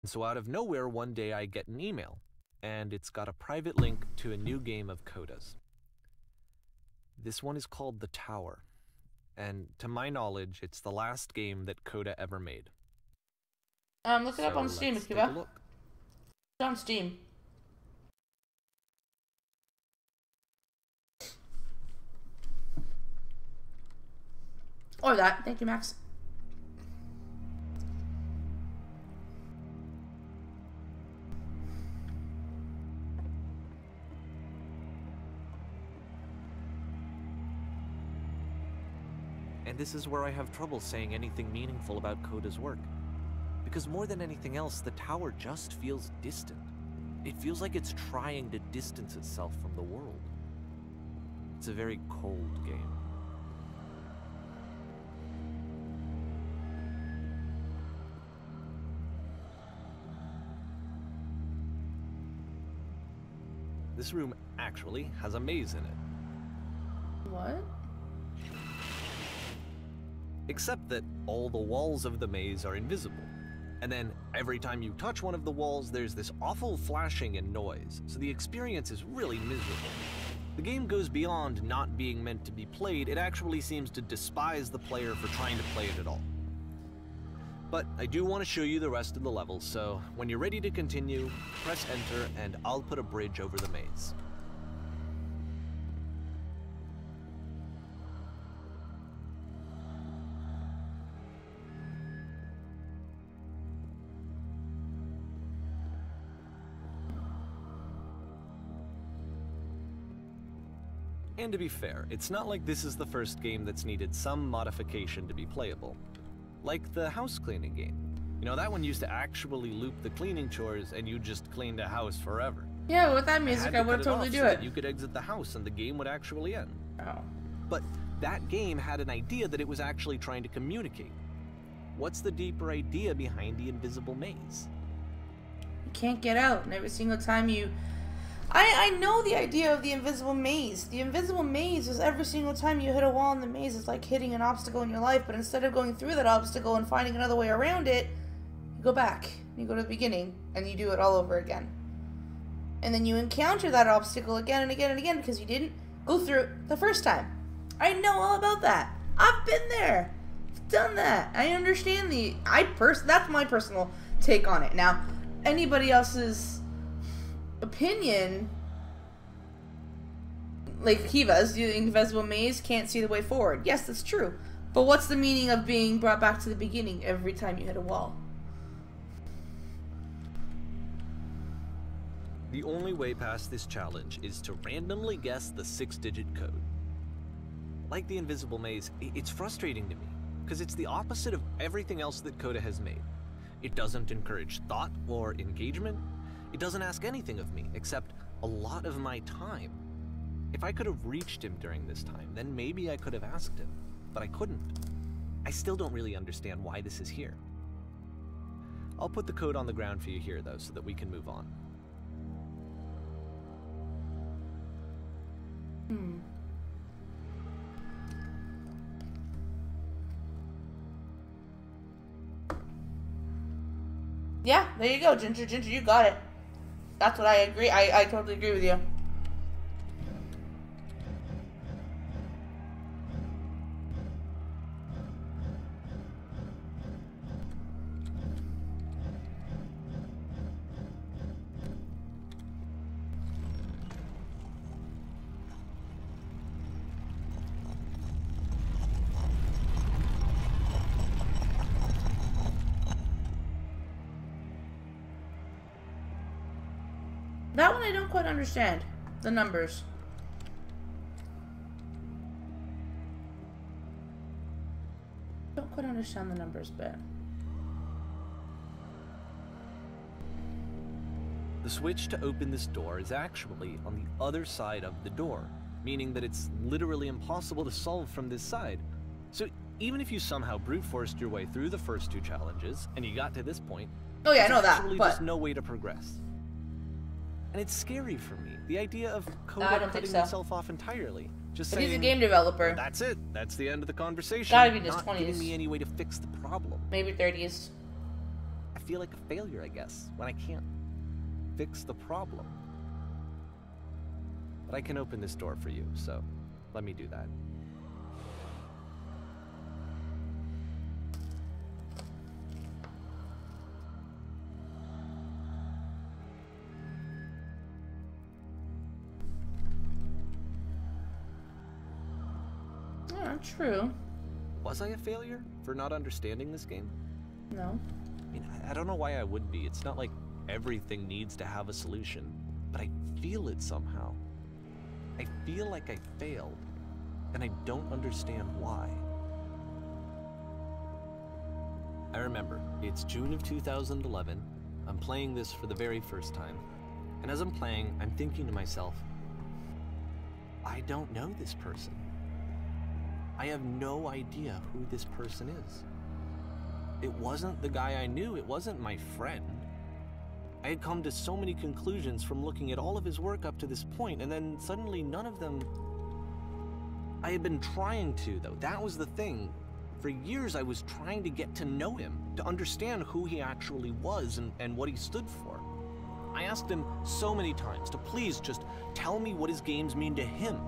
So out of nowhere, one day I get an email, and it's got a private link to a new game of Coda's. This one is called The Tower, and to my knowledge, it's the last game that Coda ever made. Look it up on Steam, Akiva. Look. It's on Steam. Or that. Thank you, Max. And this is where I have trouble saying anything meaningful about Coda's work. Because more than anything else, the tower just feels distant. It feels like it's trying to distance itself from the world. It's a very cold game. This room actually has a maze in it. What? Except that all the walls of the maze are invisible. And then every time you touch one of the walls, there's this awful flashing and noise, so the experience is really miserable. The game goes beyond not being meant to be played, it actually seems to despise the player for trying to play it at all. But I do want to show you the rest of the levels, so when you're ready to continue, press enter and I'll put a bridge over the maze. And to be fair, it's not like this is the first game that's needed some modification to be playable. Like the house cleaning game. You know, that one used to actually loop the cleaning chores and you just cleaned a house forever. Yeah, but with that music I would totally do it. You could exit the house and the game would actually end. Oh. But that game had an idea that it was actually trying to communicate. What's the deeper idea behind the invisible maze? You can't get out, and every single time you... I know the idea of the invisible maze. The invisible maze is every single time you hit a wall in the maze, it's like hitting an obstacle in your life, but instead of going through that obstacle and finding another way around it, you go back. You go to the beginning, and you do it all over again. And then you encounter that obstacle again and again and again because you didn't go through it the first time. I know all about that. I've been there. I've done that. I understand that's my personal take on it. Now, anybody else's opinion, like Kiva's, the invisible maze can't see the way forward. Yes, that's true. But what's the meaning of being brought back to the beginning every time you hit a wall? The only way past this challenge is to randomly guess the 6-digit code. Like the invisible maze, it's frustrating to me, because it's the opposite of everything else that Coda has made. It doesn't encourage thought or engagement. It doesn't ask anything of me, except a lot of my time. If I could have reached him during this time, then maybe I could have asked him, but I couldn't. I still don't really understand why this is here. I'll put the code on the ground for you here, though, so that we can move on. Yeah, there you go, Ginger, you got it. That's what I agree. I totally agree with you. That one I don't quite understand. The numbers. Don't quite understand the numbers bit. The switch to open this door is actually on the other side of the door, meaning that it's literally impossible to solve from this side. So even if you somehow brute forced your way through the first 2 challenges and you got to this point, oh yeah, I know that, actually but just no way to progress. And it's scary for me, the idea of Coda cutting so. himself off entirely. Just but saying, he's a game developer. That's it. That's the end of the conversation. Gotta be in his not 20s. giving me any way to fix the problem. Maybe 30s. I feel like a failure, I guess, when I can't fix the problem. But I can open this door for you, so let me do that. Yeah, true. Was I a failure for not understanding this game? No. I mean, I don't know why I would be. It's not like everything needs to have a solution, but I feel it somehow. I feel like I failed, and I don't understand why. I remember, it's June of 2011. I'm playing this for the very first time, and as I'm playing, I'm thinking to myself, I don't know this person. I have no idea who this person is. It wasn't the guy I knew, it wasn't my friend. I had come to so many conclusions from looking at all of his work up to this point, and then suddenly none of them... I had been trying to, though. That was the thing. For years I was trying to get to know him, to understand who he actually was and what he stood for. I asked him so many times to please just tell me what his games mean to him.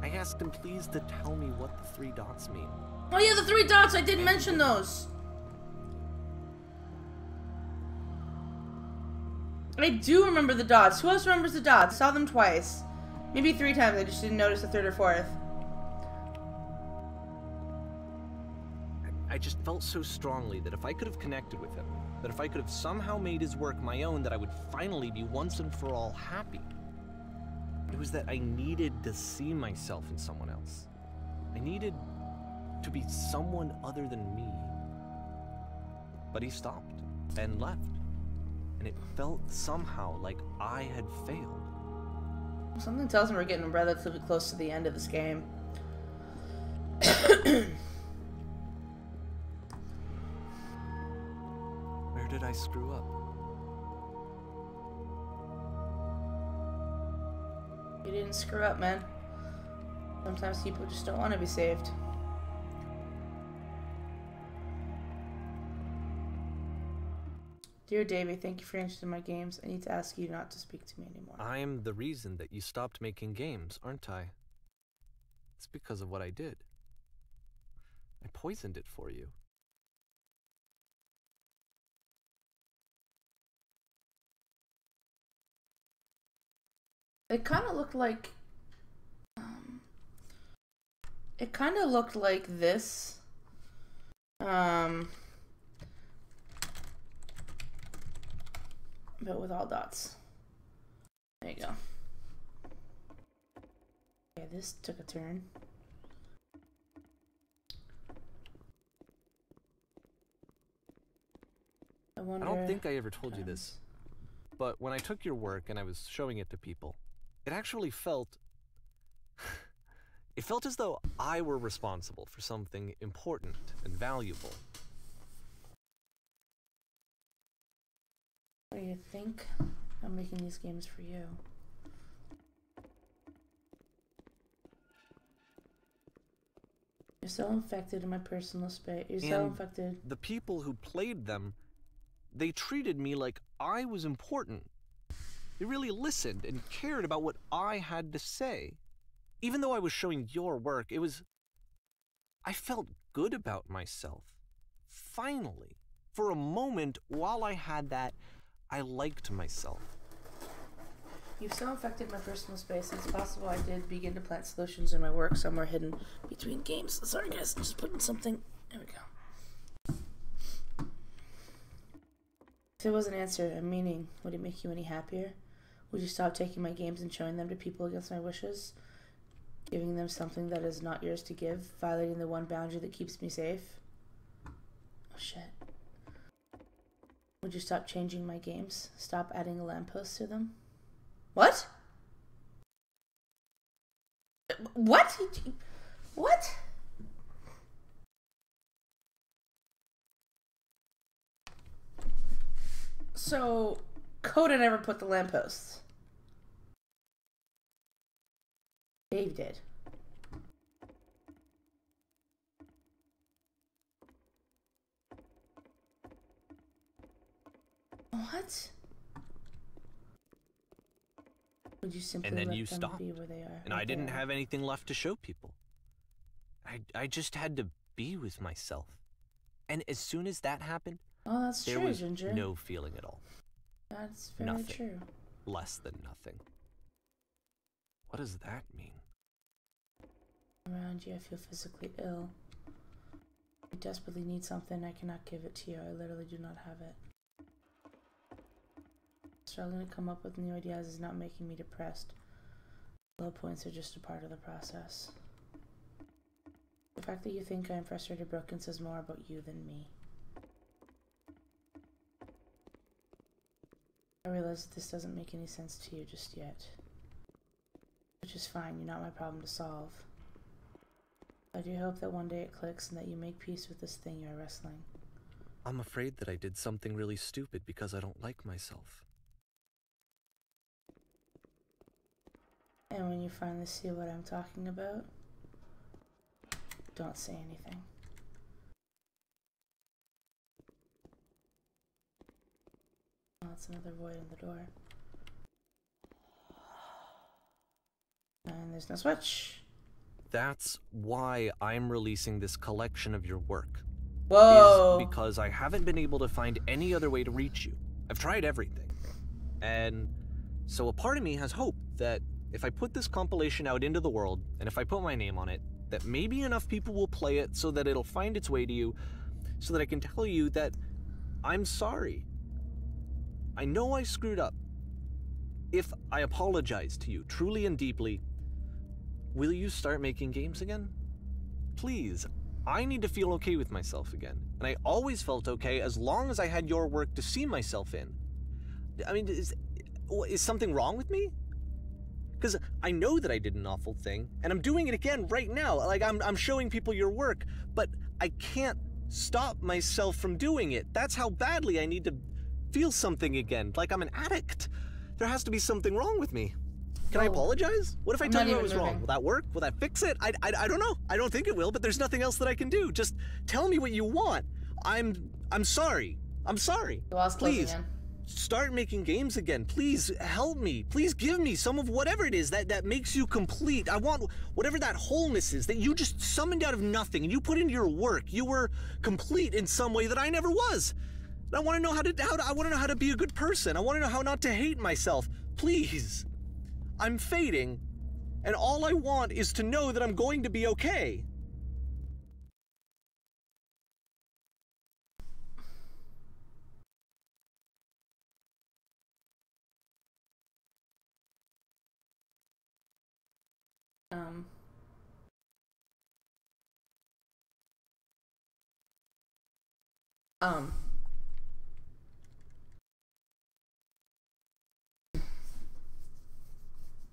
I asked him please to tell me what the 3 dots mean. Oh yeah, the 3 dots! I did mention those! I do remember the dots. Who else remembers the dots? Saw them twice. Maybe 3 times, I just didn't notice the 3rd or 4th. I just felt so strongly that if I could have connected with him, that if I could have somehow made his work my own, that I would finally be once and for all happy. It was that I needed to see myself in someone else. I needed to be someone other than me. But he stopped and left. And it felt somehow like I had failed. Something tells me we're getting relatively close to the end of this game. Where did I screw up? You didn't screw up, man. Sometimes people just don't want to be saved. Dear Davey, thank you for answering my games. I need to ask you not to speak to me anymore. I'm the reason that you stopped making games, aren't I? It's because of what I did. I poisoned it for you. It kind of looked like... it kind of looked like this. But with all dots. There you go. Okay, this took a turn. I don't think I ever told you this, but when I took your work and I was showing it to people, it actually felt... it felt as though I were responsible for something important and valuable. What do you think? I'm making these games for you. You're so infected in my personal space. You're so infected. The people who played them, they treated me like I was important. They really listened and cared about what I had to say. Even though I was showing your work, it was... I felt good about myself. Finally. For a moment, while I had that, I liked myself. You've so infected my personal space, it's possible I did begin to plant solutions in my work somewhere hidden between games. Sorry guys, I'm just putting something... There we go. If it was an answer, a meaning, would it make you any happier? Would you stop taking my games and showing them to people against my wishes? Giving them something that is not yours to give? Violating the one boundary that keeps me safe? Oh shit. Would you stop changing my games? Stop adding a lamppost to them? What? What? What? So, Coda never put the lampposts. Dave did. What? Would you simply And then let you them stopped. be where they are? And I didn't have anything left to show people. I just had to be with myself. And as soon as that happened, Oh, that's there true, was Ginger. no feeling at all. That's very Nothing. true. Less than nothing. What does that mean? Around you, I feel physically ill. I desperately need something. I cannot give it to you. I literally do not have it. Struggling to come up with new ideas is not making me depressed. Low points are just a part of the process. The fact that you think I am frustrated or broken says more about you than me. I realize that this doesn't make any sense to you just yet. Which is fine, you're not my problem to solve. I do hope that one day it clicks and that you make peace with this thing you're wrestling. I'm afraid that I did something really stupid because I don't like myself. And when you finally see what I'm talking about, don't say anything. Oh, that's another void in the door. And there's no switch. That's why I'm releasing this collection of your work. Whoa! Is because I haven't been able to find any other way to reach you. I've tried everything. And so a part of me has hope that if I put this compilation out into the world, and if I put my name on it, that maybe enough people will play it so that it'll find its way to you, so that I can tell you that I'm sorry. I know I screwed up. If I apologize to you truly and deeply, will you start making games again? Please. I need to feel okay with myself again. And I always felt okay as long as I had your work to see myself in. I mean, is something wrong with me? Because I know that I did an awful thing, and I'm doing it again right now. Like, I'm showing people your work, but I can't stop myself from doing it. That's how badly I need to feel something again, like I'm an addict. There has to be something wrong with me. Can I apologize? What if I tell you I was wrong? Will that work? Will that fix it? I don't know. I don't think it will, but there's nothing else that I can do. Just tell me what you want. I'm sorry. I'm sorry. Please. Start making games again. Please help me. Please give me some of whatever it is that makes you complete. I want whatever that wholeness is that you just summoned out of nothing and you put into your work. You were complete in some way that I never was. And I want to know I want to know how to be a good person. I want to know how not to hate myself. Please. I'm fading, and all I want is to know that I'm going to be okay.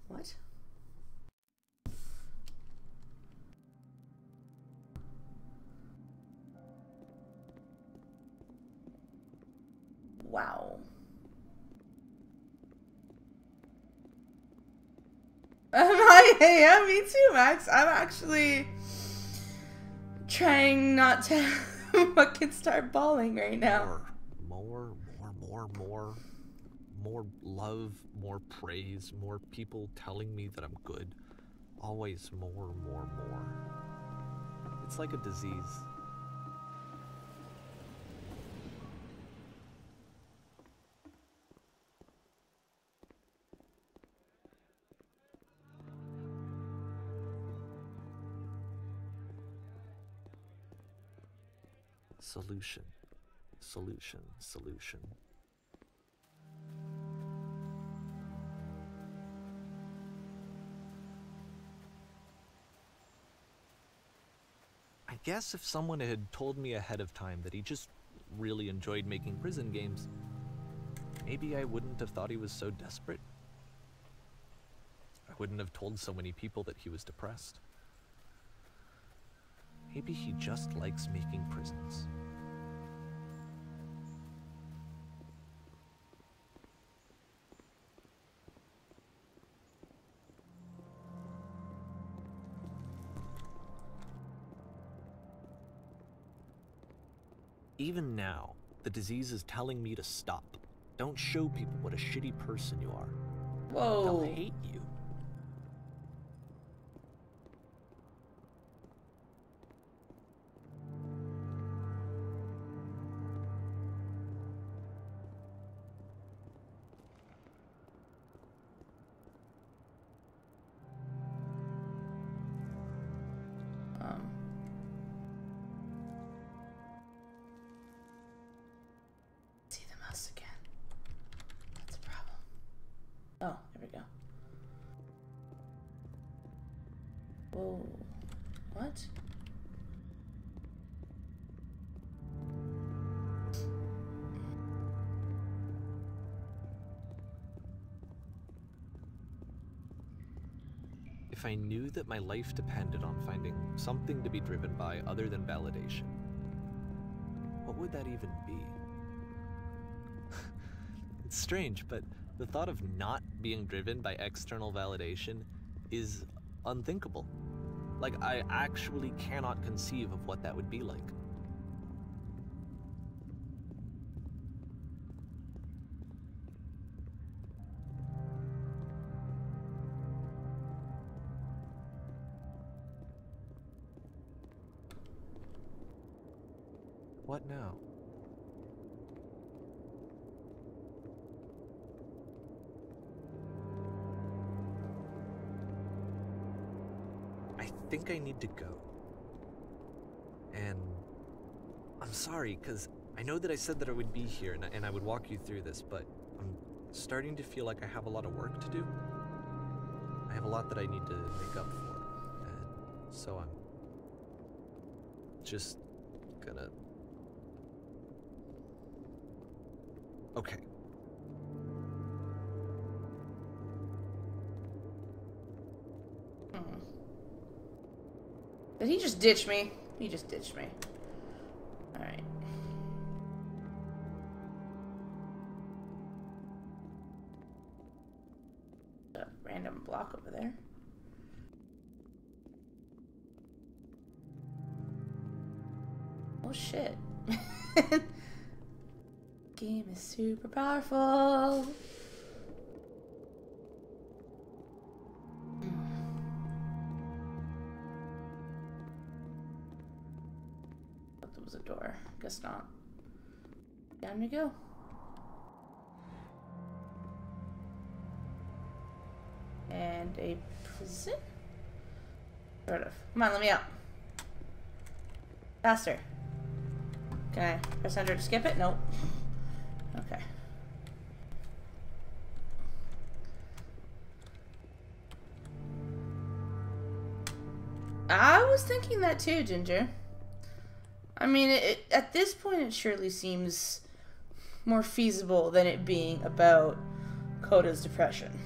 What? Wow. Yeah, me too, Max. I'm actually trying not to fucking start bawling right now. More love, more praise, more people telling me that I'm good. Always more. It's like a disease. Solution. I guess if someone had told me ahead of time that he just really enjoyed making prison games, maybe I wouldn't have thought he was so desperate. I wouldn't have told so many people that he was depressed. Maybe he just likes making prisons. Even now, the disease is telling me to stop. Don't show people what a shitty person you are. Whoa. They'll hate you. See the mouse again. That's a problem. Oh, there we go. Whoa. What? If I knew that my life depended on finding something to be driven by other than validation, what would that even be? It's strange, but the thought of not being driven by external validation is unthinkable. Like, I actually cannot conceive of what that would be like. What now? I think I need to go. And I'm sorry, because I know that I said that I would be here and I would walk you through this, but I'm starting to feel like I have a lot of work to do. I have a lot that I need to make up for. And so I'm just gonna... Okay. Did he just ditch me? He just ditched me. Alright. A random block over there. Oh shit. Game is super powerful. Thought there was a door. Guess not. Down we go. And a prison? Sort of. Come on, let me out. Faster. Can I press enter to skip it? Nope. Okay. I was thinking that too, Ginger. I mean, at this point, it surely seems more feasible than it being about Coda's depression.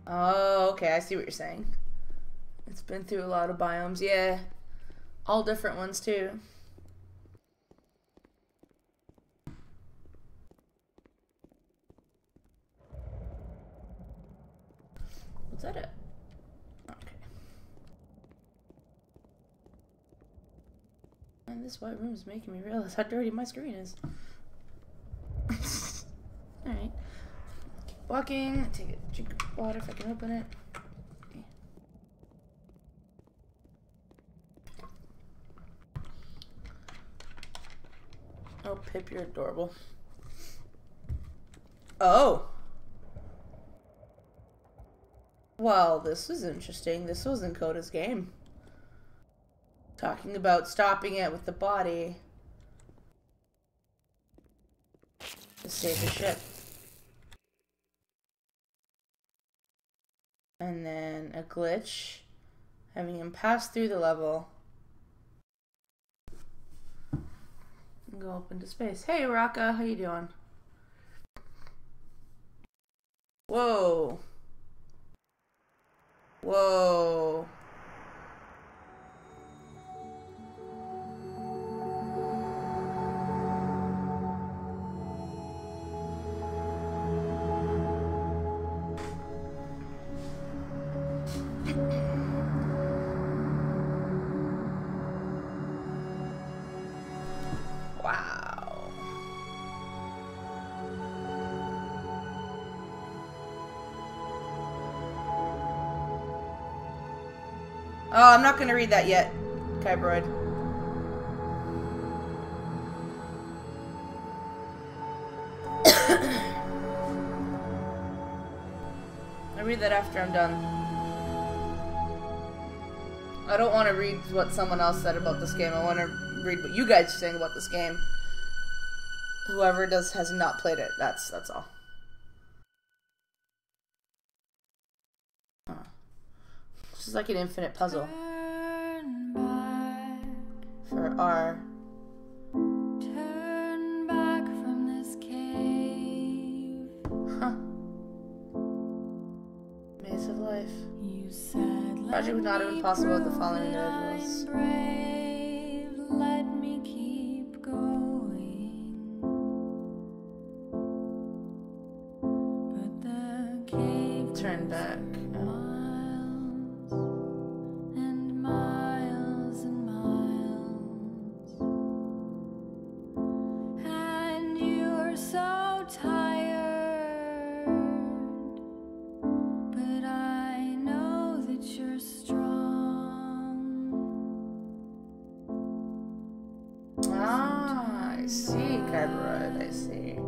Oh, okay, I see what you're saying. It's been through a lot of biomes, yeah. All different ones, too. What's that at? Okay. And this white room is making me realize how dirty my screen is. Alright. Keep walking. Take a drink of water if I can open it. Okay. Oh, Pip, you're adorable. Oh! Well, this is interesting. This wasn't Coda's game. Talking about stopping it with the body to save the ship. And then a glitch, having him pass through the level and go up into space. Hey, Raka, how you doing? Whoa. Whoa. Oh, I'm not gonna read that yet, Kybroid. I'll read that after I'm done. I don't want to read what someone else said about this game. I want to read what you guys think about this game. Whoever has not played it. That's all. Huh. This is like an infinite puzzle. For R. Turn back from this cave. Huh. Maze of life. You said Project would not have been possible with the following individuals. brave, let me keep going. But the cave Turn back. miles and miles and miles. And you're so tired. But I know that you're strong. Ah, I see, Kybroid. I see.